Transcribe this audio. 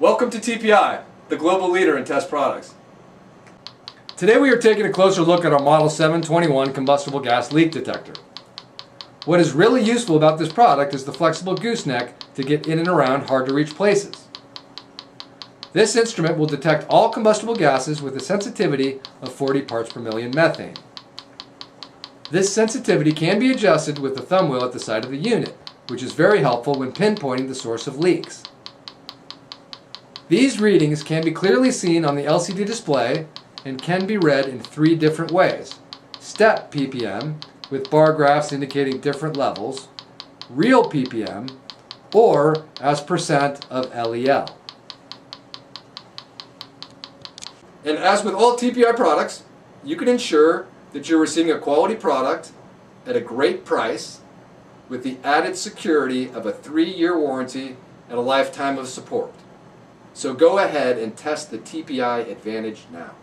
Welcome to TPI, the global leader in test products. Today we are taking a closer look at our Model 721 combustible gas leak detector. What is really useful about this product is the flexible gooseneck to get in and around hard to reach places. This instrument will detect all combustible gases with a sensitivity of 40 parts per million methane. This sensitivity can be adjusted with the thumb wheel at the side of the unit, which is very helpful when pinpointing the source of leaks. These readings can be clearly seen on the LCD display and can be read in three different ways: step ppm, with bar graphs indicating different levels, real ppm, or as percent of LEL. And as with all TPI products, you can ensure that you're receiving a quality product at a great price with the added security of a 3-year warranty and a lifetime of support. So go ahead and test the TPI Advantage now.